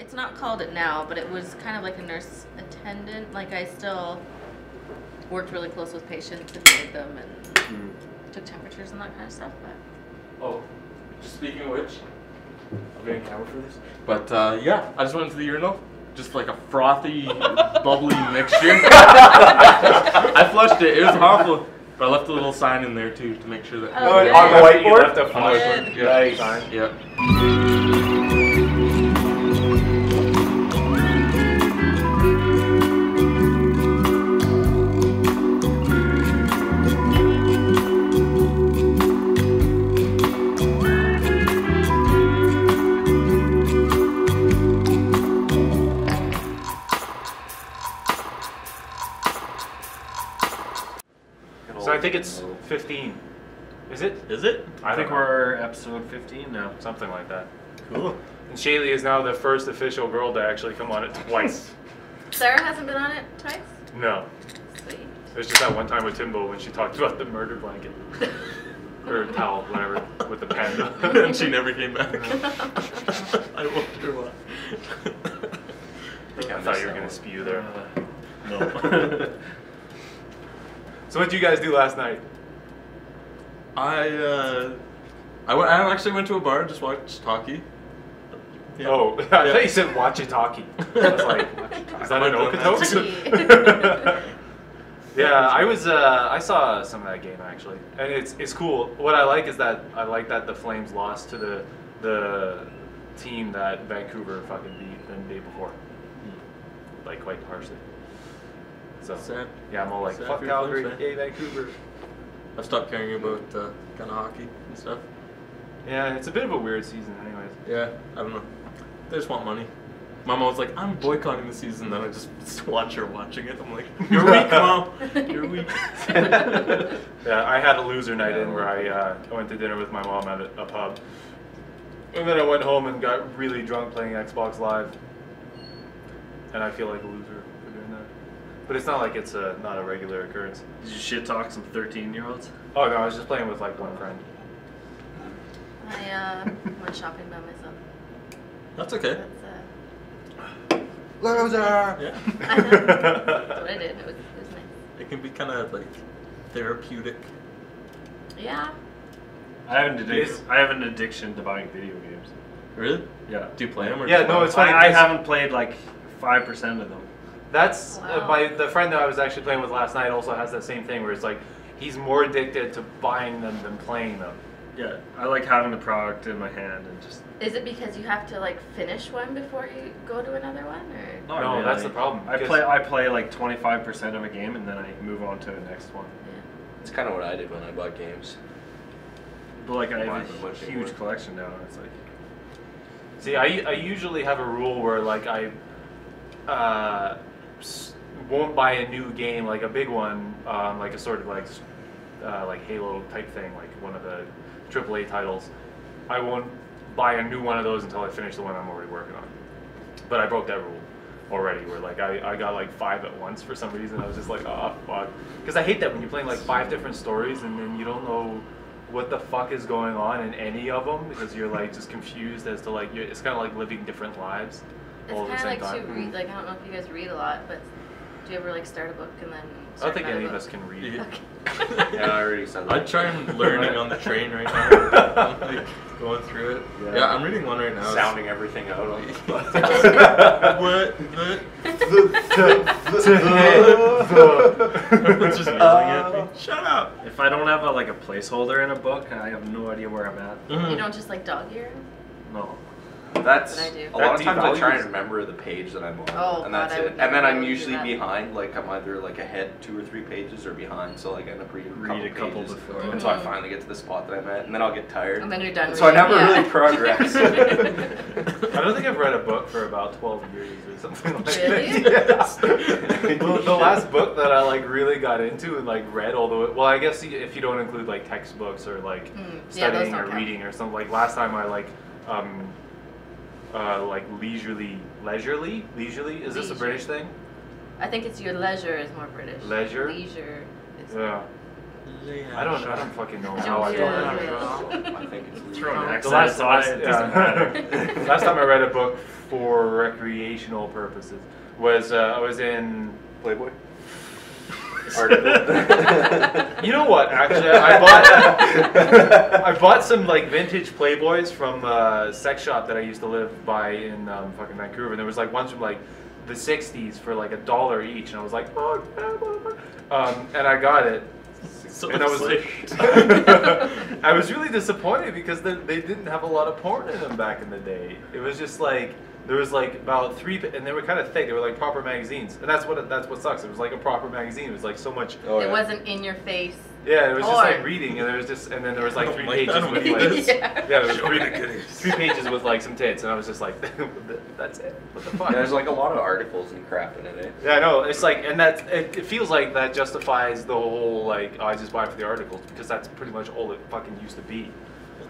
it's not called it now, but it was kind of like a nurse attendant. Like I still worked really close with patients and made them and took temperatures and that kind of stuff. But oh, speaking of which, I'll be on camera for this. But yeah, I just went to the urinal. Just like a frothy, bubbly mixture. I flushed it. It was awful. But I left a little sign in there too to make sure that. Oh, good. On the whiteboard? You left a flush. Good. Yeah. Yeah. So I think it's 15. Is it? Is it? I think we're episode 15 now. Something like that. Cool. And Shalee is now the first official girl to actually come on it twice. Sarah hasn't been on it twice? No. Sweet. There's just that one time with Timbo when she talked about the murder blanket. Or towel, whatever, with the panda. And she never came back. I wonder why. I thought you were going to spew there. No. So what did you guys do last night? I actually went to a bar, just watched hockey. Yeah. Oh, I thought you said watch-a-talkie. I was like, is that an Okotoks? Yeah, I saw some of that game actually, and it's cool. What I like is that I like that the Flames lost to the team that Vancouver fucking beat the day before, like quite harshly. So Sad. yeah, I'm all like, Sad fuck for your Calgary, Flames fan. yay Vancouver. I've stopped caring about kind of hockey and stuff. Yeah, it's a bit of a weird season, anyways. Yeah, I don't know. They just want money. My mom was like, I'm boycotting the season. Then I just watch her watching it. I'm like, you're weak, Mom. You're weak. Yeah, I had a loser night in where I went to dinner with my mom at a pub. And then I went home and got really drunk playing Xbox Live. And I feel like a loser for doing that. But it's not like it's not a regular occurrence. Did you shit talk some 13-year-olds? Oh no, I was just playing with like one friend. I went shopping by myself. That's okay. That's Loser. Yeah. I know. That's what I did. It was nice. It can be kind of like therapeutic. Yeah. I have an addiction to buying video games. Really? Yeah. Do you play them? Or Yeah, just no, buy it's them? funny. I haven't played like 5% of them. That's Wow. the friend that I was actually playing with last night also has that same thing where it's like he's more addicted to buying them than playing them. Yeah, I like having the product in my hand and just. Is it because you have to like finish one before you go to another one, or? Not No, really. that's the problem. I play like 25% of a game and then I move on to the next one. Yeah. It's kind of what I did when I bought games. But like I Mine have was a much huge more. collection now. It's like. See, I usually have a rule where like I won't buy a new game, like a big one, like a sort of like Halo type thing, like one of the AAA titles. I won't buy a new one of those until I finish the one I'm already working on. But I broke that rule already, where like I got like 5 at once for some reason. I was just like, oh fuck, because I hate that when you're playing like 5 different stories and then you don't know what the fuck is going on in any of them because you're like just confused as to like it's kind of like living different lives all at the It's same kind of like time. to read. Like I don't know if you guys read a lot, but do you ever like start a book and then? I don't start think another any of book? us can read. Yeah. Okay. Yeah, I already said that. I try and learning on the train right now. I'm like going through it. Yeah, I'm reading one right now. Sounding everything out on the What? Everyone's just yelling at me. Shut up. If I don't have a placeholder in a book, I have no idea where I'm at. You don't just like dog ear? No. That's What I do. a lot of That times I try devalues- and remember the page that I'm on, Oh, and God, that's I would it. never And then be I'm able to do usually that. behind, like I'm either like ahead 2 or 3 pages or behind, so like I end up reading Read a couple pages before. until I finally get to the spot that I'm at, and then I'll get tired. And then you're done. So I never reading. really progress. I don't think I've read a book for about 12 years or something like Really? that. Yeah. The last book that I like really got into and like read all the way, well, I guess if you don't include like textbooks or like Yeah, those studying don't or count. reading or something, like last time I like leisurely. Is this a Leisure. British thing? I think it's your leisure is more British. Leisure? Leisure. Is Yeah. I don't fucking know how I Yeah. don't know. I think it's Throw an The accent last, on it, it doesn't matter. last time I read a book for recreational purposes was I was in Playboy. You know what? Actually, I bought some like vintage Playboys from a sex shop that I used to live by in fucking Vancouver, and there was like ones from like the '60s for like $1 each, and I was like, oh, and I got it. So And I was slick. I was really disappointed because they didn't have a lot of porn in them back in the day. It was just like there was like about 3, and they were kind of thick. They were like proper magazines, and that's what sucks. It was like a proper magazine. It was like so much. Oh, It wasn't in your face. Yeah, it was just Porn. like reading, and there was just, and then there was like 3 like pages that with one. like, Yeah. there was 3 pages with like some tits, and I was just like, that's it. What the fuck? Yeah, there's like a lot of articles and crap in it. Yeah, I know. It's like, and that it feels like that justifies the whole like, oh, I just buy it for the articles because that's pretty much all it fucking used to be.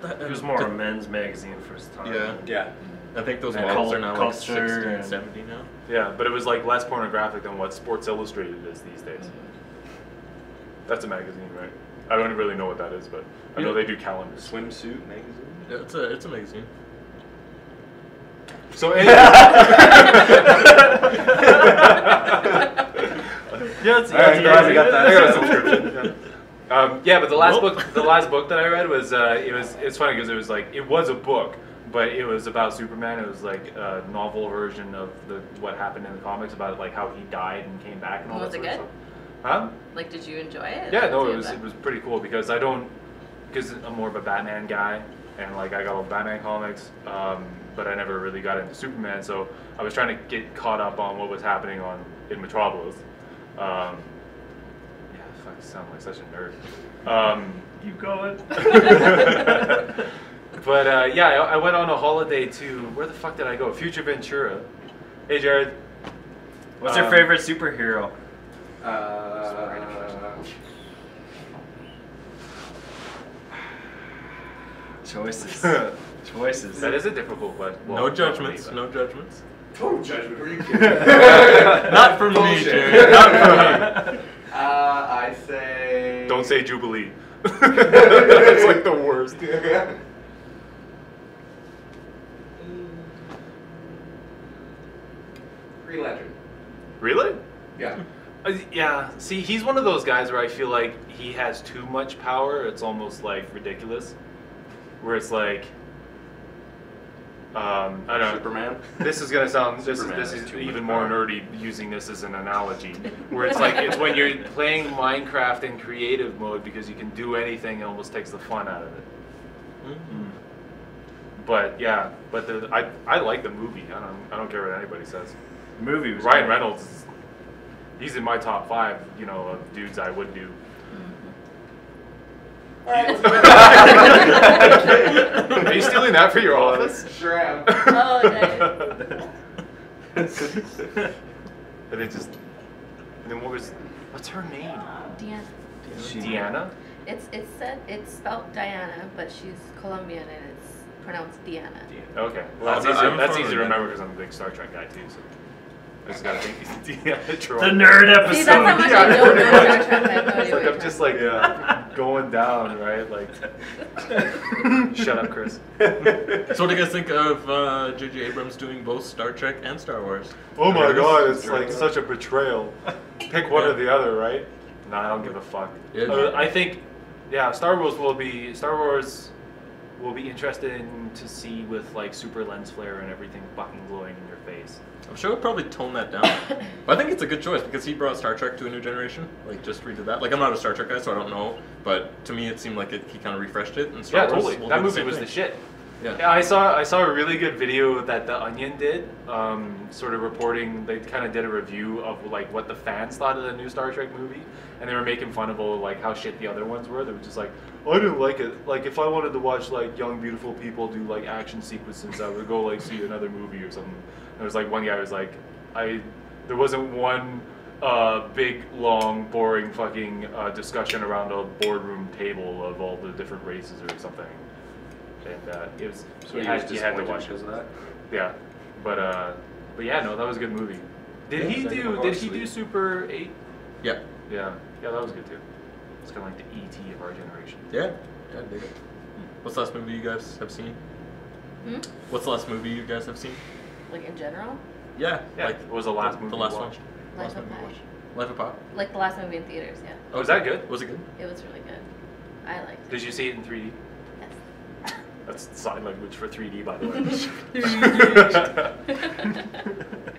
It was more a men's magazine for its time. Yeah. Yeah. I think those And models are now like culture 60 and and- 70 now. Yeah, but it was like less pornographic than what Sports Illustrated is these days. That's a magazine, right? I don't really know what that is, but I know they do calendars. Swimsuit magazine. Yeah, it's a magazine. So anyway. Yeah, it's, Alright, glad we got that. I got a subscription. Yeah, but the last book that I read was it's funny because it was a book, but it was about Superman. It was like a novel version of what happened in the comics about like how he died and came back and all Was that it sort of good? stuff. Huh? Like, did you enjoy it? Yeah, no, Did you it was pretty cool because because I'm more of a Batman guy and like I got all the Batman comics, but I never really got into Superman, so I was trying to get caught up on what was happening in Metropolis. Yeah, fuck, I sound like such a nerd. Keep going. But yeah, I went on a holiday to where the fuck did I go? Future Ventura. Hey, Jared. What's your favorite superhero? Choices. Choices. That is a difficult question. Well, No not judgments. for me, No judgments. Total judgment. Who are you kidding? Not from me, Bullshit. Jared. Not from me. I say. but don't say Jubilee. That's like the worst. Green Lantern. Really? Yeah. Yeah. See, he's one of those guys where I feel like he has too much power. It's almost like ridiculous. Where it's like, I don't know. Superman. This is gonna sound. This Superman is has too even much more power. nerdy using this as an analogy. Where it's like it's when you're playing Minecraft in creative mode because you can do anything. It almost takes the fun out of it. Mm-hmm. But yeah, I like the movie. I don't care what anybody says. The movie was Ryan great. Reynolds, he's in my top 5, of dudes I would do. Are you stealing that for your office? Sure am. Oh, nice. And it just, and then what's her name? Deanna. Deanna? It's spelled Diana, but she's Colombian and it's pronounced Deanna. Okay, well, that's easy to remember because I'm a big Star Trek guy too, so I just gotta think Deanna Troy. The nerd episode. See, that's how much I don't know Star Trek. I have no It's idea like what I'm just like going down, right? Like, shut up, Chris. So what do you guys think of J.J. Abrams doing both Star Trek and Star Wars? Oh my Or God, is- it's like such a betrayal. Pick one or the other, right? Nah, I don't give a fuck. Yeah. I think, yeah, Star Wars will be interesting to see with like super lens flare and everything fucking glowing in your face. I'm sure we'll probably tone that down. But I think it's a good choice because he brought Star Trek to a new generation. Like, just redid that. Like, I'm not a Star Trek guy, so I don't know. But to me, it seemed like he kind of refreshed it. And Star Yeah, Wars totally. will That do movie same was thing. the shit. Yeah. Yeah, I saw a really good video that The Onion did, sort of reporting. They kind of did a review of like what the fans thought of the new Star Trek movie, and they were making fun of like how shit the other ones were. They were just like, I didn't like it. Like if I wanted to watch like young beautiful people do like action sequences, I would go like see another movie or something. And there was like one guy was like, there wasn't one big long boring fucking discussion around a boardroom table of all the different races or something. And it was So you he was had to disappointed watch it. because of that? Yeah, but yeah, no, that was a good movie. Did he do Super 8? Yeah. Yeah, that was good too. It's kind of like the ET of our generation. Yeah. Yeah, I dig it. What's the last movie you guys have seen? What's the last movie you guys have seen? like in general. Yeah. Yeah. Like What was the last movie the you last watched? one. Life of Pi. Life of Pi. Like the last movie in theaters, yeah. Oh, was that good? Was it good? It was really good. I liked it. Did you see it in 3D? Yes. That's sign language for 3D, by the way.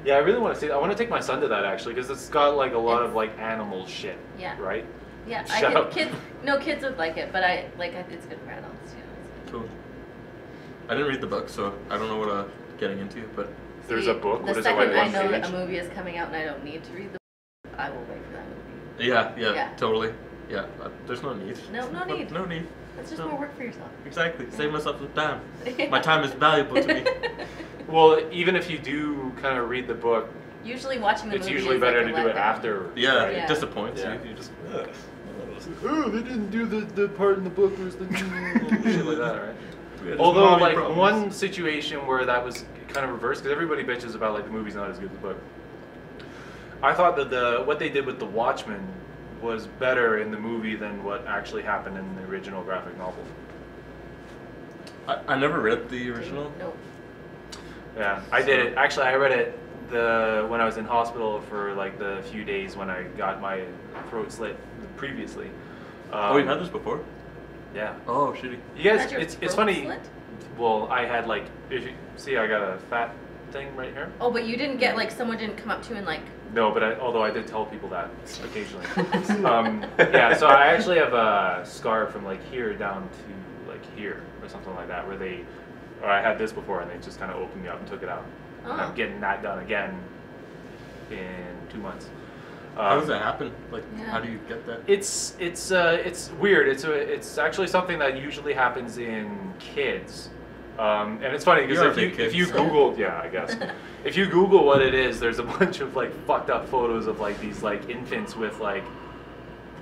Yeah, I really want to see it. I want to take my son to that actually, because it's got like a lot of like animal shit. Yeah. Right? Yeah, Shut up. kids would like it, but it's good for adults too. Cool. I didn't read the book, so I don't know what I'm getting into, but There's a book? The What is it, second like I one know that page? a movie is coming out and I don't need to read the book, I will wait for that movie. yeah, Yeah. totally. Yeah, there's no need. No need. No need. It's just No. more work for yourself. Exactly. Yeah. Save myself some time. Yeah. My time is valuable to me. Well, even if you do kind of read the book, Usually watching the it's movie usually is better like to a do it letdown. after. Yeah, right? Yeah. it disappoints Yeah. you. You just. Oh, they didn't do the part in the book where it's the shit like that, right? Yeah, just Although, mommy like problems. one situation where that was kind of reversed, because everybody bitches about like the movie's not as good as the book. I thought that what they did with The Watchmen was better in the movie than what actually happened in the original graphic novel. I never read the original. Nope. Yeah, I did it. Actually, I read it when I was in hospital for like the few days when I got my throat slit previously. Oh, you've had this before? Yeah. Oh, shitty. You guys, Had your it's throat funny. slit? Well, I had like, if you see, I got a fat thing right here. Oh, but you didn't get like someone didn't come up to you and like. No, but although I did tell people that occasionally. Yeah, so I actually have a scar from like here down to like here or something like that, or I had this before and they just kind of opened me up and took it out. And I'm Oh. getting that done again in 2 months. How does that happen? Like, Yeah. how do you get that? It's weird. It's actually something that usually happens in kids, and it's funny You are because big if you kids. Google, yeah, I guess, if you Google what it is, there's a bunch of like fucked up photos of like these like infants with like,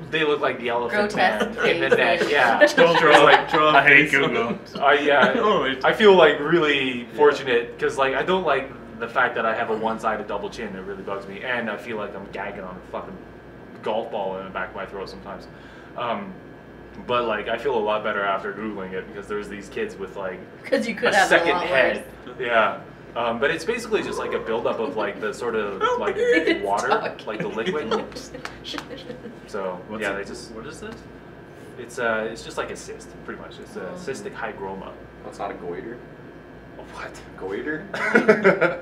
they look like the Elephant Grotesque Man in the neck, faces. yeah. Draw I hate face. Google. Yeah, Oh, it- I feel like really fortunate because like I don't like the fact that I have a one-sided double chin. It really bugs me, and I feel like I'm gagging on a fucking golf ball in the back of my throat sometimes. But like I feel a lot better after Googling it because there's these kids with like Because you could a have second a lot head. worse. Yeah. But it's basically just like a buildup of like the sort of like It's water, talking. like the liquid. So yeah, they just What is this? it's just like a cyst, pretty much. It's a cystic hygroma. That's not a goiter. What? Goiter?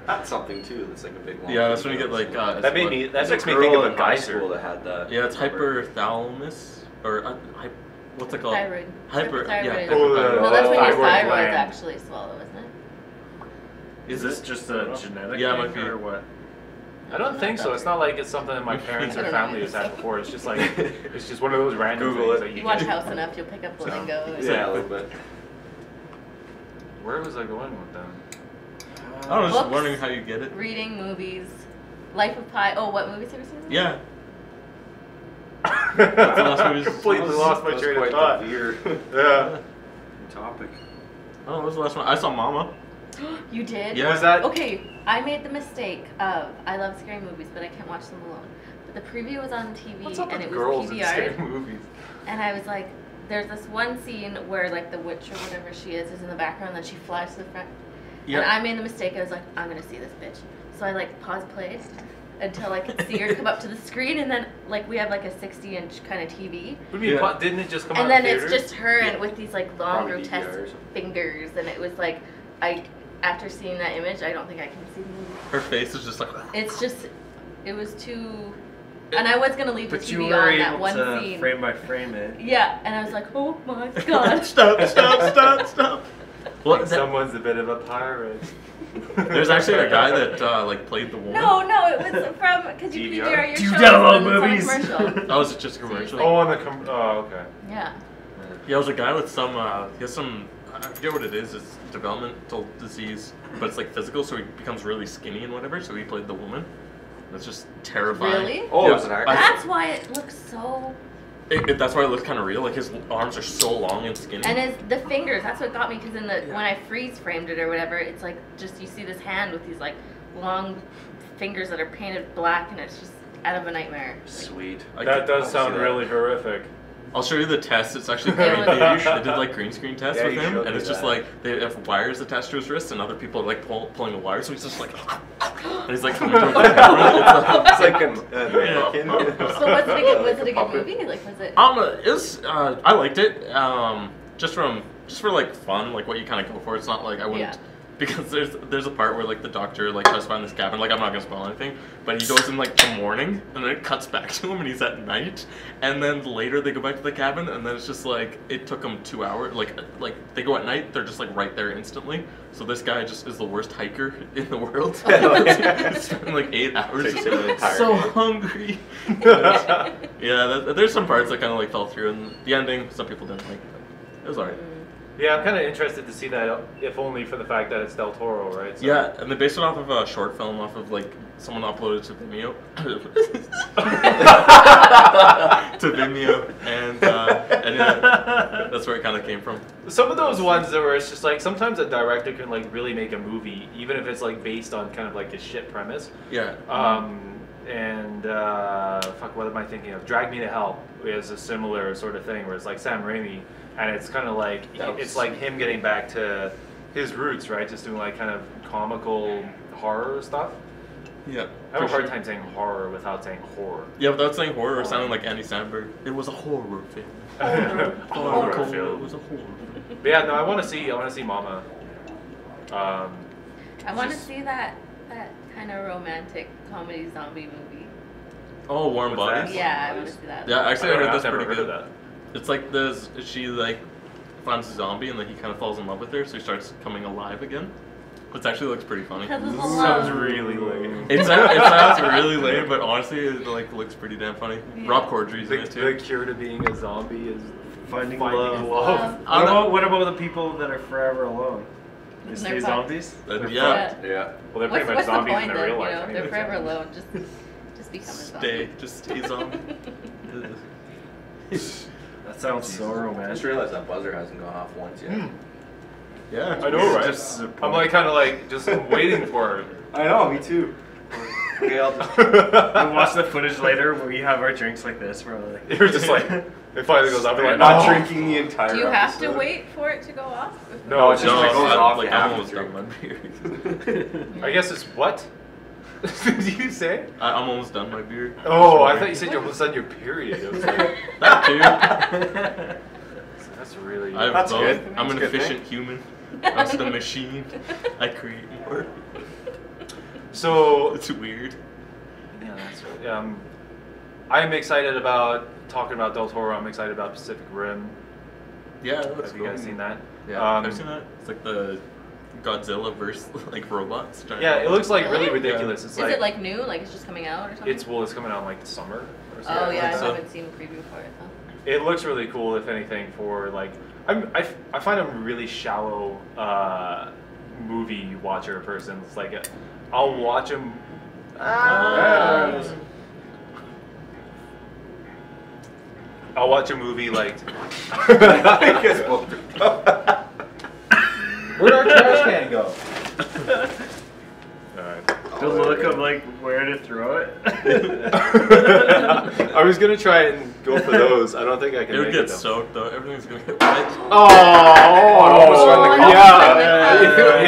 That's something too. That's like a big one. Yeah, that's when you get like. That made me. That There's makes a me girl think of in a high geyser. school that had that. Yeah, it's hyperthalamus or what's it called? Thyroid. Hyper. Yeah. Hyperthyroid. Oh, hyperthyroid. No, that's when your thyroid thyroids gland. actually swallow, isn't it? Is this just a genetic Yeah, it thing might be. or what? I don't think so. It's not like it's something that my parents I or don't know. family has had before. It's just like it's just one of those random Google things it. that you You watch get. House enough, you'll pick up the So, lingo. Yeah, a little bit. Where was I going with that? I don't know, just Books. wondering how you get it. Reading, movies, Life of Pi. Oh, what movies have you seen? Yeah. I movie? completely lost my That's train of quite thought. the veer Yeah. topic. Oh, what was the last one? I saw Mama. You did? Yeah. Was that? Okay, I made the mistake of I love scary movies, but I can't watch them alone. But the preview was on TV What's up and with it girls was in scary PVR'd, movies? and I was like, there's this one scene where like the witch or whatever she is in the background, then she flies to the front. Yeah. And I made the mistake. I was like, I'm gonna see this bitch. So I like played until I could see her come up to the screen, and then like we have like a 60-inch kind of TV, What do you mean? Yeah. Didn't it just come out and then in it's theaters? just her and with these like long Probably DVR or grotesque something. fingers, and it was like after seeing that image, I don't think I can see the movie. Her face is just like. It's just, it was too, and I was gonna leave the But you TV were on that able one to scene. frame by frame it. Yeah, and I was like, oh my god. Stop. Well, Like someone's a bit of a pirate. there's actually a guy that like played the woman. No, it was from because you DVR? PVR your Do you show. download and it's on a movies? commercial. Oh, was it just a So commercial? it's Oh, on the oh, okay. Yeah. Yeah, it was a guy with some, he has some, I forget what it is, it's developmental disease, but it's like physical, so he becomes really skinny and whatever, so he played the woman. That's just terrifying. Really? Oh, Yeah, it was an actor. That's why it looks so. That's why it looks kind of real, like his arms are so long and skinny. And the fingers, that's what got me, because Yeah. when I freeze framed it or whatever, it's like just you see this hand with these like long fingers that are painted black, and it's just out of a nightmare. Like, Sweet. That does see sound that. really horrific. I'll show you the test. It's actually creepy. They did like green screen tests with him, and it's just like they have wires attached to his wrists, and other people are like pulling the wires, so he's just like, and he's like coming towards the camera. It's like a mannequin. So was it a good movie? Like was it? It was. I liked it. Just for like fun, like what you kind of go for. It's not like I wouldn't. Yeah. Because there's a part where like the doctor like tries to find this cabin. Like I'm not gonna spoil anything, but he goes in like the morning, and then it cuts back to him, and he's at night. And then later they go back to the cabin, and then it's just like it took them 2 hours. Like they go at night, they're just like right there instantly. So this guy just is the worst hiker in the world. He's spending like 8 hours. So hungry. Yeah, there's some parts that kind of like fell through, and the ending some people didn't like. But it was alright. Yeah, I'm kind of interested to see that, if only for the fact that it's Del Toro, right? So. Yeah, and they based it off of a short film off of like someone uploaded to Vimeo. To Vimeo, and yeah, that's where it kind of came from. Some of those ones that where it's just like sometimes a director can like really make a movie, even if it's like based on kind of like a shit premise. Yeah. Fuck, what am I thinking of? Drag Me to Hell is a similar sort of thing where it's like Sam Raimi, and it's kind of like it's like him getting back to his roots, right? Just doing like kind of comical horror stuff. Yeah. I have a hard time saying horror without saying horror. Yeah, without saying horror or sounding like Andy Samberg. It was a horror film. Horror film. It was a horror film. But yeah, no, I want to see Mama. I want to see that kind of romantic comedy zombie movie. Oh, Warm Bodies? Yeah, I want to see that. Yeah, actually I heard that's never pretty heard good. of that. It's like she like finds a zombie and then he kind of falls in love with her, so he starts coming alive again. Which actually looks pretty funny. Because of the Sounds love. really lame. It sounds really lame, but honestly, it like looks pretty damn funny. Yeah. Rob Corddry's in it The too. cure to being a zombie is Finding finding love. love. What about the people that are forever alone? Is They're they fucked. zombies? Yeah. Yeah. Well, they're pretty much What's the zombies point in then? their real You life. know, anyway. they're forever alone. Just become a zombie. Just stay zombie. That sounds so I romantic. just realized that buzzer hasn't gone off once yet. Yeah. I know, right? Just I'm like kind of like just waiting for it. I know, me too. Okay, I'll just... We'll watch the footage later when we have our drinks like this. We're like, You're just like, it finally goes up. You're like, not no. drinking the entire Do you have to episode. wait for it to go off? No, it's just No, like, goes I'm, off, like you have I'm to almost drink. done my beer. I guess it's what? Did you say? I'm almost done my beer. Oh, I thought you said you almost done your period. I was like, That too. that's really. I have That's both. good. I'm That's an a good thing. efficient human. I'm just a machine. I create more. So It's weird. yeah, that's right. I'm excited about talking about Del Toro. I'm excited about Pacific Rim. Yeah, that looks Have cool. you guys seen that? Yeah, I've seen that. It's like the Godzilla verse, like robots. Giant Yeah, it looks like really Really? ridiculous. It's Is it like new? Like it's just coming out or something? it's coming out in like the summer or something. Oh yeah, I so. haven't seen a preview for it though. It looks really cool, if anything, for like I find I'm a really shallow movie watcher person. It's like I'll watch them. I'll watch a movie like. I guess both. Where'd our trash can go? Alright. the look of like where to throw it. I was gonna try and go for those. I don't think I can. It would make get though. soaked though. Everything's gonna get wet. almost run the cup. Yeah.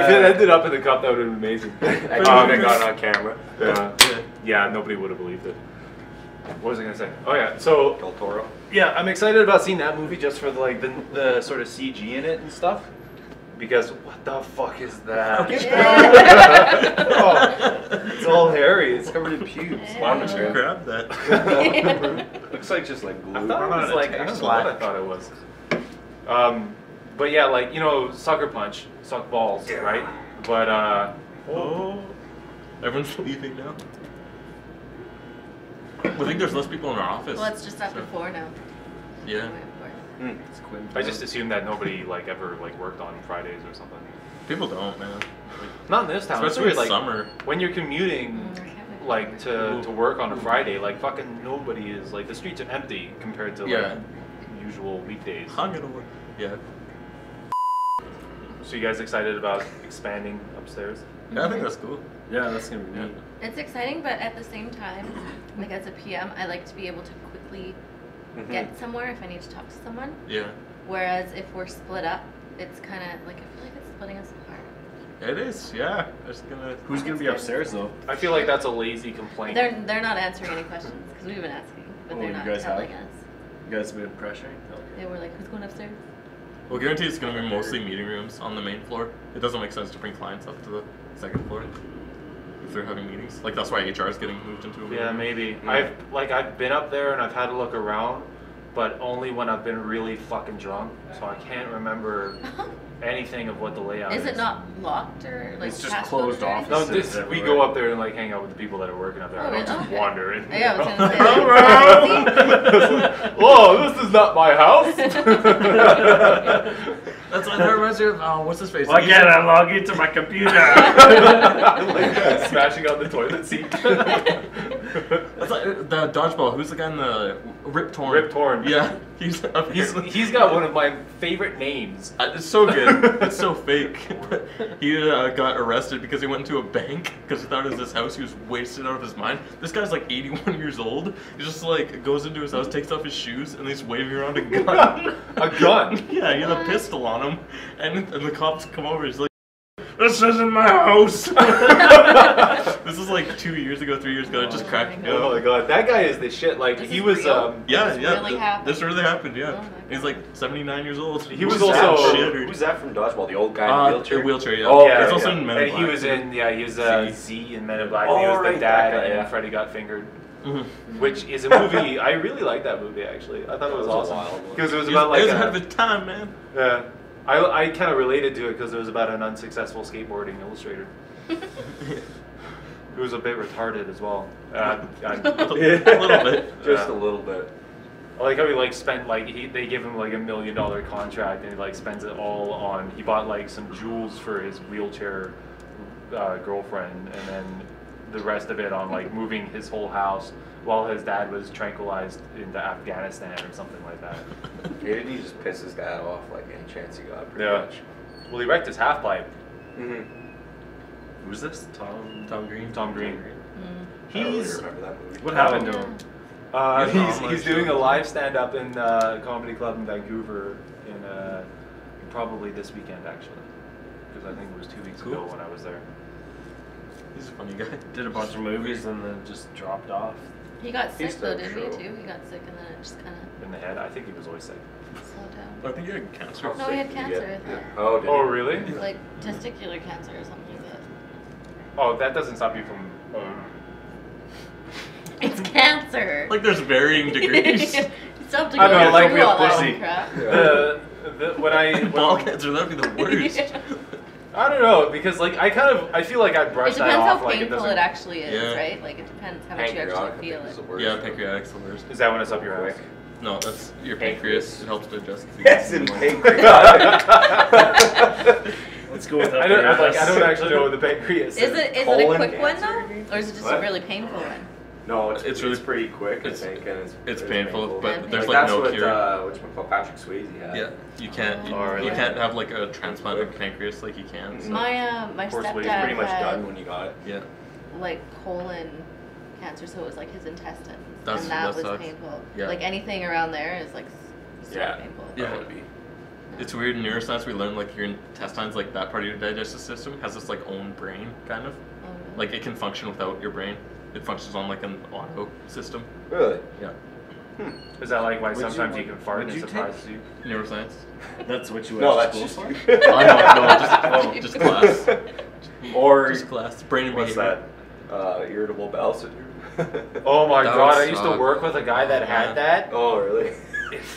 If it ended up in the cup, that would have been amazing. I would have got on camera. Yeah, nobody would have believed it. What was I gonna say? Oh yeah, so Del Toro. yeah, I'm excited about seeing that movie just for like the sort of CG in it and stuff. Because what the fuck is that? Oh, it's all hairy. It's covered in pubes. Why Why would you grab that? Looks like just like glue. I thought it was like I don't know what I thought it was. But yeah, like you know, sucker punch, suck balls, right? But Oh, everyone's leaving now. I think there's less people in our office. Well, it's just after 4 now. Yeah. It's Quinn. I just assumed that nobody like ever like worked on Fridays or something. People don't, man. Not in this town. It's Especially weird, in like summer. when you're commuting like to work on a Friday, like fucking nobody is like the streets are empty compared to Yeah. like usual weekdays. Hung it away. Yeah. So you guys excited about expanding upstairs? Yeah, I think that's cool. Yeah, that's gonna be Yeah. neat. It's exciting, but at the same time, like as a PM, I like to be able to quickly get somewhere, if I need to talk to someone. Yeah. Whereas if we're split up, it's kind of like, I feel like it's splitting us apart. It is, yeah. Who's gonna be upstairs though? I feel like that's a lazy complaint. They're not answering any questions because we've been asking, but Oh, they're you not guys have? telling us. You guys have been pressuring? They were like, who's going upstairs? We'll guarantee it's going to be mostly meeting rooms on the main floor. It doesn't make sense to bring clients up to the second floor if they're having meetings. Like, that's why HR is getting moved into a meeting Yeah, room. maybe. I've been up there and I've had a look around, but only when I've been really fucking drunk. So I can't remember anything of what the layout is. Is it not locked or like It's just passcode closed or off. anything? No, Offices we everywhere. go up there and like hang out with the people that are working up there. Oh, I don't really? just Okay. wander in. Yeah, I was you gonna say. know? Oh, this is not my house. That's like, that reminds me of, what's his face? Why can't I log into my computer? Like smashing on the toilet seat. That's like the dodgeball. Who's the guy in the Rip Torn? Rip Torn. Yeah, he's He's got one of my favorite names. It's so good. It's so fake. He got arrested because he went into a bank because he thought it was his house. He was wasted out of his mind. This guy's like 81 years old. He just like goes into his house, takes off his shoes, and he's waving around a gun. A gun? Yeah, he had a pistol on him, and the cops come over. He's like, "This isn't my house." This is like 2 years ago, 3 years ago. It just cracked me Oh up. my god, that guy is the shit. Like This he is was real? Yeah, This yeah. really happened? This really happened. Yeah, Oh my he's like 79 years old. He was Who's also- that? Shitter. Who's that from Dodgeball? The old guy in the wheelchair? A wheelchair. Yeah. Oh, yeah, He's also yeah. in Men in and he Black. was in he was Z in Men in Black. Oh, and he was right, the that dad guy, and yeah. Freddy Got Fingered. Mhm. Which is a movie I really like that movie actually. I thought it was That was a awesome wild one. because it was He about like was ahead of his time, man. yeah. I kind of related to it because it was about an unsuccessful skateboarding illustrator. Who was a bit retarded as well. A little bit. Just Yeah. a little bit. I like how he like spent like they give him like $1 million contract and he like spends it all on he bought like some jewels for his wheelchair girlfriend and then the rest of it on like moving his whole house while his dad was tranquilized into Afghanistan or something like that. Maybe he just pissed his dad off like any chance he got, pretty Yeah. much. Well, he wrecked his half pipe. Mm-hmm. Who's this? Tom Green. Tom Green. I don't really He's remember that movie. What happened to Yeah. him? he's doing a live stand up in a comedy club in Vancouver in probably this weekend actually because I think it was 2 weeks ago when I was there. He's a funny guy. Did a bunch of movies and then just dropped off. He got sick He's though, the didn't he show. too? He got sick and then it just kind of In the head, I think he was always sick. slowed down. I think he had cancer. No, he had cancer, I thought. Oh, did Oh, he? really? Like testicular cancer or something like that. Oh, that doesn't stop you from. It's cancer. Like there's varying degrees. Stop to I go know, to like Google all that pussy. crap. The when I Ball cancer, that'd be the worst. I don't know because like I feel like I It brushed that depends off how like it painful doesn't. it actually is, Yeah. right? Like it depends how much you Pancreatic, I actually think, feel is it. the worst. Yeah, pancreatic's the worst. Is that when it's up your ass? No, that's your pancreas. It helps digest food. Yes, in pancreatic. Let's go with I don't actually know what the pancreas Is it a colon quick one cancer, though, or is it just a What? really painful one? No, it's really- pretty quick, I it's- think, and It's painful, but Yeah, there's painful. like that's no what, cure. Which Patrick Swayze had. Yeah, you can't. You, Oh, you really? can't have like a transplant of pancreas like you can. So. My Of course, stepdad Wade's Pretty much had done when you got it. Yeah, like colon cancer, so it was like his intestines, That's- and that that was sucks. painful. Yeah. Like anything around there is like super Yeah. painful. Yeah. That would be. it's weird in neuroscience. We learn like your intestines, like that part of your digestive system, has this like own brain, kind of. Oh, really? Like it can function without your brain. It functions on like an auto system. Really? Yeah, Is that like why Would you- sometimes you can fart would and it you surprises you? neuroscience. That's what you No, went that's to just. school for? I know, no, just class. Or Just class. Brain and what's behavior. that? Irritable bowel syndrome. Oh my That god, would I used to suck. work with a guy that Yeah. had that. Oh, really? Is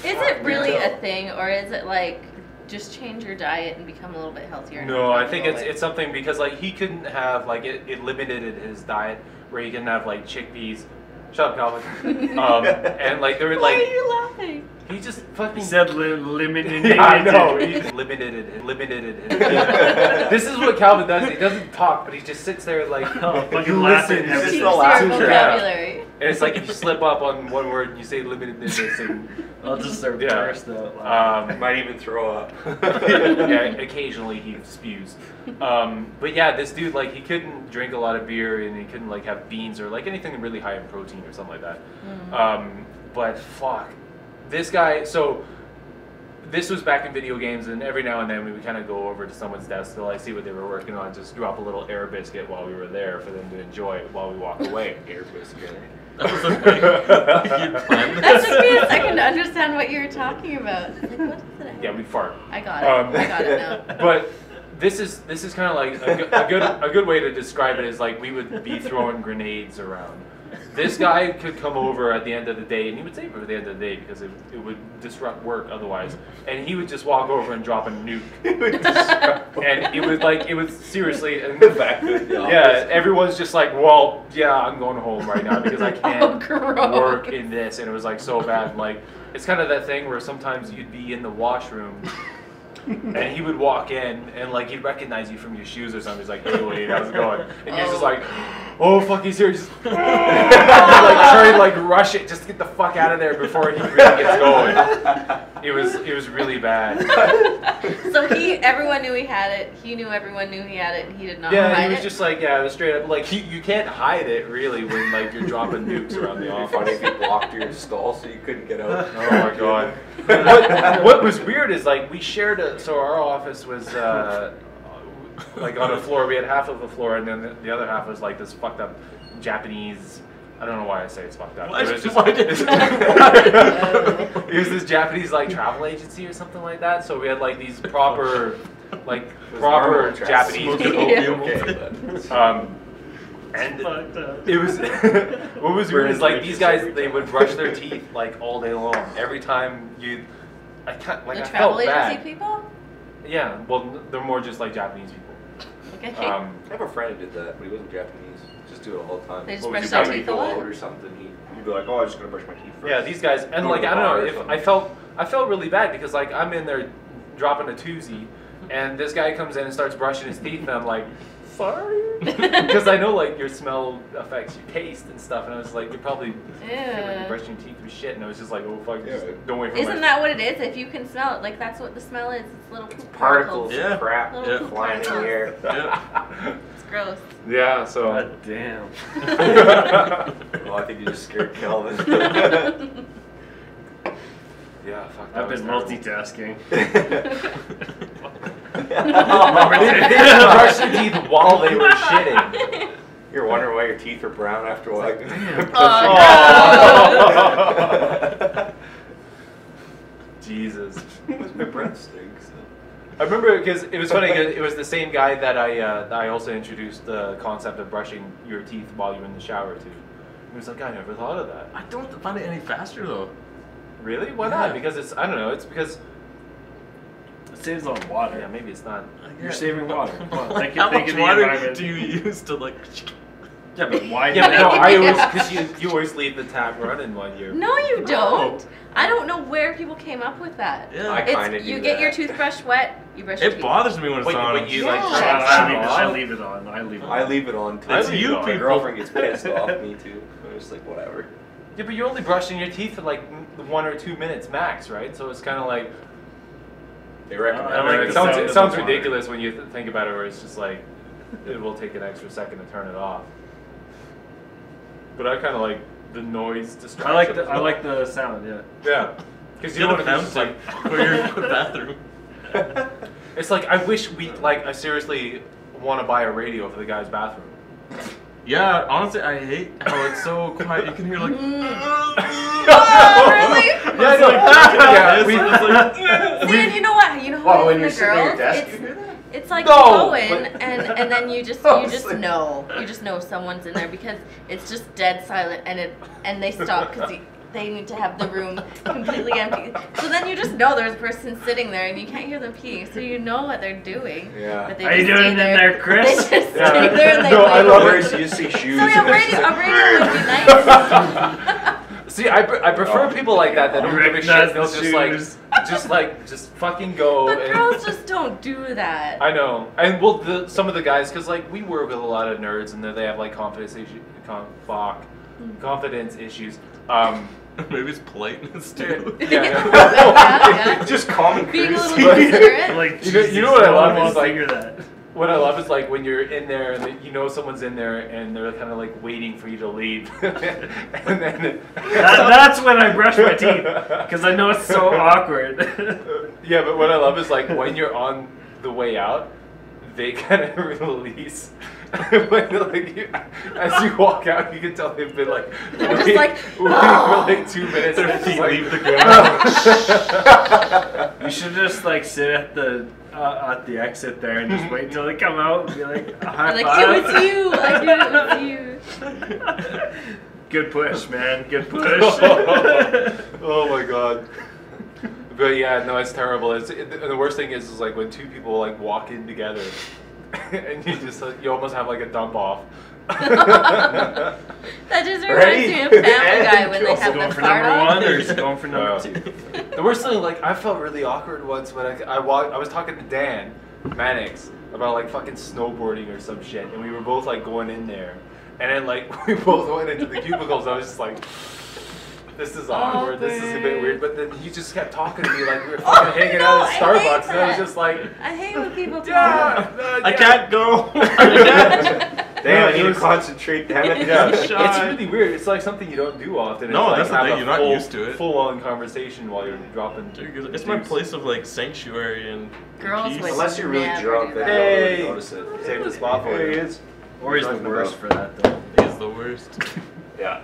it really a thing, or is it like just change your diet and become a little bit healthier? and No, I think comfortable it's something because like he couldn't have like it limited his diet where he couldn't have like chickpeas. Shut up, Calvin. And like there were with- Why like are you laughing? he just fucking He said limited. Yeah, I know. He limited it. This is what Calvin does. He doesn't talk, but he just sits there like Oh, fucking listens. laughing. It's Teach the your last vocabulary. And it's like if you slip up on one word and you say limited this and I'll just start Yeah. burst out. Might even throw up. yeah, occasionally he spews. But yeah, this dude like he couldn't drink a lot of beer and he couldn't like have beans or like anything really high in protein or something like that. But fuck, this guy, so this was back in video games, and every now and then we would kind of go over to someone's desk to like see what they were working on, just drop a little air biscuit while we were there for them to enjoy it while we walked away. Air biscuit. That was a thing. You planned That this? took me a second to understand what you were talking about. It's like, what is it? Yeah, we fart. I got it. I got it now. But this is kind of like a good way to describe it is like we would be throwing grenades around. This guy could come over at the end of the day, and he would save it at the end of the day because it would disrupt work otherwise. And he would just walk over and drop a nuke. And it was seriously. And yeah, everyone's just like, well, yeah, I'm going home right now because I can't work in this. And it was like so bad. Like it's kind of that thing where sometimes you'd be in the washroom. And he would walk in and like he'd recognize you from your shoes or something. He's like, "Hey, Wade, how's it going?" And you're just like, "Oh fuck, he's here!" Just like try to like rush it, just to get the fuck out of there before he really gets going. It was really bad. So everyone knew he had it. He knew everyone knew he had it, and he did not Yeah, hide he was it. just like, yeah, it was straight up like you can't hide it really when like you're dropping nukes around the office. Funny if you blocked your stall so you couldn't get out. Oh my god. What was weird is like we shared so our office was like on a floor. We had half of the floor, and then the other half was like this fucked up Japanese. I don't know why I say it's fucked up. What? It was just, Why did it was this Japanese like travel agency or something like that. So we had like these proper Japanese people. And it was what was weird is like these guys, they would brush their teeth like all day long. Every time I travel felt agency bad. people? Yeah, well they're more just like Japanese people. Okay. I have a friend who did that, but he wasn't Japanese. Just do it all the time. They just What was brush he their probably teeth a go lot? out or something? He'd be like, "Oh, I'm just gonna brush my teeth first." Yeah, these guys, and Go like to the I don't bar know or if something. I felt really bad because like I'm in there dropping a toozy, and this guy comes in and starts brushing his teeth, and I'm like, sorry, because I know like your smell affects your taste and stuff, and I was like, you're probably you're brushing your teeth with shit, and I was just like, oh fuck, just don't wait for my. Isn't that what it is? If you can smell it, like that's what the smell is. It's little poop Particles Yeah. of crap Little poop flying in the air. Yeah. It's gross. Yeah, so. God damn. Well, I think you just scared Kelvin. Yeah, fuck. I've that was been terrible. multitasking. Brush your teeth while they were shitting. You're wondering why your teeth are brown after a while. Jesus. My breath stinks. I remember because it was funny because it was the same guy that I also introduced the concept of brushing your teeth while you're in the shower to. He was like, I never thought of that. I don't find it any faster though. Really? Why not? Because it's, I don't know, it's because, It saves on water. yeah, maybe it's not. You're saving water. Well, think How of much the water environment. do you use to like? Yeah, but why? Yeah, but no, I always, because you always leave the tap running while you're. No, you don't. I don't know where people came up with that. Yeah. I kinda It's, do you get that. your toothbrush wet, you brush your It teeth. bothers me when it's Wait, on. but you like. Yeah. turn it I off? leave it on. I leave it on. I leave it on too. It's I leave you it on. My people. girlfriend gets pissed off. Me too. I'm just like, whatever. Yeah, but you're only brushing your teeth for like 1 or 2 minutes max, right? So it's kind of like. They recommend. I like it the sounds, sound it of sounds the water. ridiculous when you think about it, where it's just like it will take an extra second to turn it off. But I kind of like the noise distraction. I like the sound. Yeah. Yeah, because you You know know what it's like. for your bathroom. It's like I wish we like. I seriously want to buy a radio for the guy's bathroom. Yeah, honestly, I hate how it's so quiet. You can hear like. Oh, really? Yeah, I know. Yeah, we. See, and you know what? You know Well, how when it you're is sitting with at your the desk, girls? you hear that? It's like No, you go in but- and then you just Honestly. know someone's in there because it's just dead silent and they stop because they need to have the room completely empty. So then you just know there's a person sitting there and you can't hear them peeing, so you know what they're doing. Yeah. But they How you just doing stay in there, Chris? They just Yeah. stay there and they No, I wait. love Where you see shoes. So yeah, and it's a like- radio would be nice. See, I prefer people like that don't give a recognize shit. They'll the just fucking go. But and, girls just don't do that. I know, and well, some of the guys, because like we work with a lot of nerds, and they have like confidence issues. Maybe it's politeness too. Yeah. Yeah. Just common Being a courtesy. little considerate. Like You know what I love is, like- figure that. What I love is like when you're in there and you know someone's in there and they're kind of like waiting for you to leave, and then that's when I brush my teeth because I know it's so awkward. Yeah, but what I love is like when you're on the way out, they kind of release. When, like, as you walk out, you can tell they've been like They're just like, waiting for like 2 minutes. Their and feet like, leave the ground. You should just like sit at the exit there and just wait until they come out and be like, a high like, five. it was you. I knew it was you. Good push, man. Good push. Oh my god. But yeah, no, it's terrible. The worst thing is like when two people like walk in together, and you just you almost have like a dump off. That just reminds me of Family Guy when they have Going the for fart number off. one or is it going for number two? The worst thing, like, I felt really awkward once when I was talking to Dan Mannix about like fucking snowboarding or some shit, and we were both like going in there, and then like we both went into the cubicles. I was just like, this is awkward. This is a bit weird. But then he just kept talking to me like we were fucking hanging out at Starbucks, and I was just like, I hate when people talk. yeah, I can't go. Damn, I need to concentrate, damn it. Yeah, it's really weird. It's like something you don't do often. No, it's like that's the have thing, a you're not used to it. Full-on conversation while you're dropping. Dude, it's my place of like sanctuary and Girls peace. would Unless you're really never drunk, do then that. you don't Hey. really notice it. Save the spot for There he you. is. Or he's the Talking worst about- for that though. He's the worst. Yeah.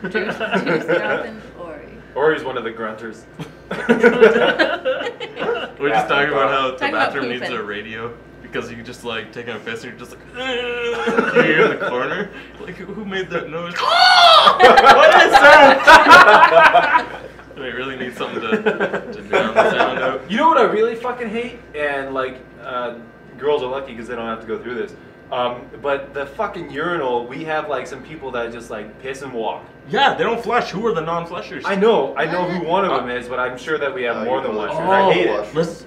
Juice dropping Ori. Or he's one of the grunters. We're just talking about how the Talking about bathroom needs pooping. a radio because you just like taking a piss and you're just like you hear in the corner. Like who made that noise? What is that? We really need something to drown the sound out. You know what I really fucking hate? And like, girls are lucky because they don't have to go through this. But the fucking urinal, we have like some people that just like piss and walk. Yeah, they don't flush. Who are the non-flushers? I know who one of them is, but I'm sure that we have more than one. Oh, I hate it. Let's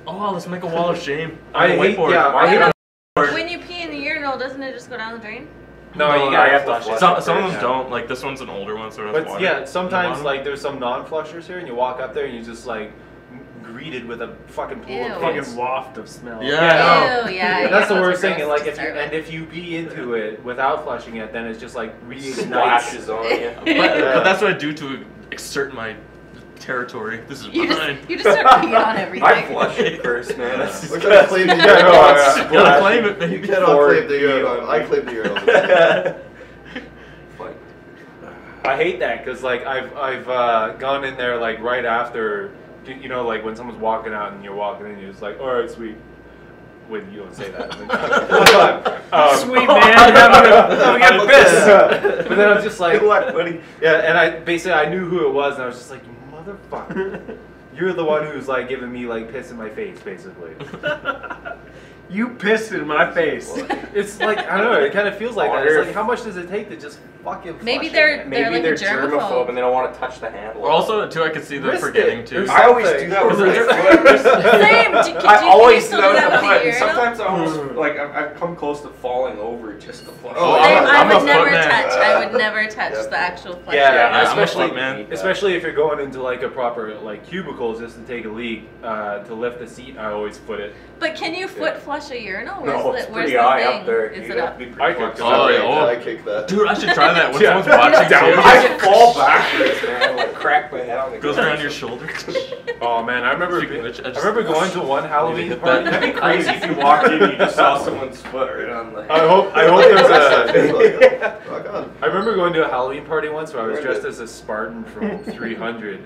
make a wall of shame. I hate, whiteboard. yeah, I hate it. When you pee in the urinal, doesn't it just go down the drain? No, you I gotta have to flush flush it. Some of them Yeah. don't. Like this one's an older one, so it has But water. yeah, sometimes No. like there's some non-flushers here, and you walk up there and you just like greeted with a fucking pool Ew. of Fucking piss. waft of smell. Yeah, I know. Ew, yeah. That's the those are worst thing, gross and like to start with. if you pee into it without flushing it, then it's just like reignites. Splashes on you. But that's what I do to exert my territory. This is You mine. just start peeing on everything. I flush it first, man. That's We're trying to claim the Yeah, urinal. no, yeah. Gotta claim it, You baby. cannot claim the urinal. I claim the urinal. Like, I hate that because like I've gone in there like right after, you know, like when someone's walking out and you're walking in, you're just like, all right, sweet. When you don't say that. Sweet man, having a piss. But then I was just like, good luck, buddy. yeah, and I knew who it was, and I was just like, you motherfucker. You're the one who's like giving me like piss in my face, basically. You pissed in my face. It's like, I don't know, it kind of feels like that. Water. It's like, how much does it take to just fucking flush Maybe it, they're- man? They're Maybe like they're a germaphobe. and they don't want to touch the handle. Or also, too, I could see them Risk forgetting it. too. I always do that with my foot. Same. Could I you always still do that with my with foot. the And urinal? sometimes I almost like I've come close to falling over just to flush. Oh, Same. I'm I a would never foot man. touch. I would never touch Yep. the actual flush. Yeah, I'm a especially foot man. especially if you're going into like a proper like cubicle just to take a leak, to lift the seat, I always foot it. But can you foot flush a urinal? No, it's Where's pretty the high thing? up there. Is You it have up? to be I pretty could- flexible. Oh, I kick that. Dude, I should try that when Yeah. someone's watching too. I fall backwards, man. Like crack my head on the Goes around your shoulder. Oh man, I remember Speaking of which, I I just- remember going to one Halloween hit party. that. That'd be crazy if you walked in and you just saw someone's foot right on the head. I hope there was a. Rock on. I remember going to a Halloween party once where I was Where dressed did- as a Spartan from 300.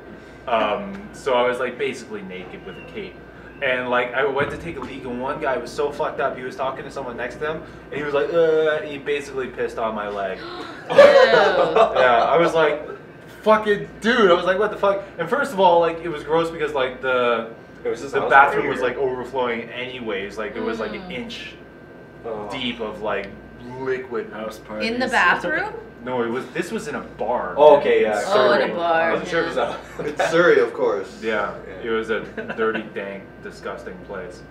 So I was like basically naked with a cape. And like I went to take a leak and one guy was so fucked up, he was talking to someone next to him and he was like, and he basically pissed on my leg. Ew. Yeah, I was like, fucking dude, I was like, what the fuck? And first of all, like it was gross because like the It was just bathroom was like overflowing anyways, like it was like an Mm. inch Oh. deep of like liquid. House parties. In the bathroom? No, this was in a bar. Oh, okay, yeah. Oh, in a Surrey. bar. I wasn't sure if it was a It's Surrey, of course. yeah, it was a dirty, dank, disgusting place.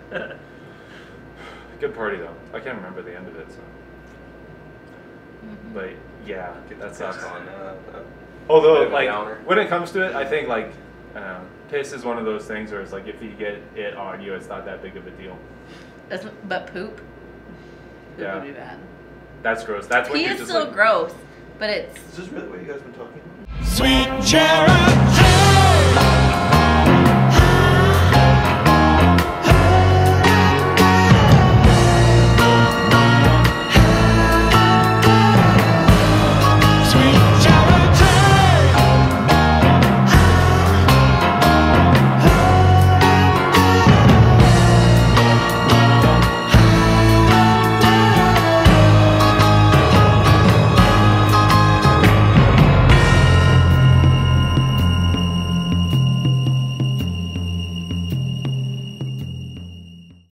Good party though. I can't remember the end of it, so. But yeah, that sucks. That's on. Although, Bit of a like, downer. when it comes to it, I think like, piss is one of those things where it's like if you get it on you, it's not that big of a deal. But poop? Yeah. would be bad. That's gross. That's what Pee you're is just still like, gross, but it's Is this really what you guys been talking about? Sweet Jeremy. Sweet Jeremy.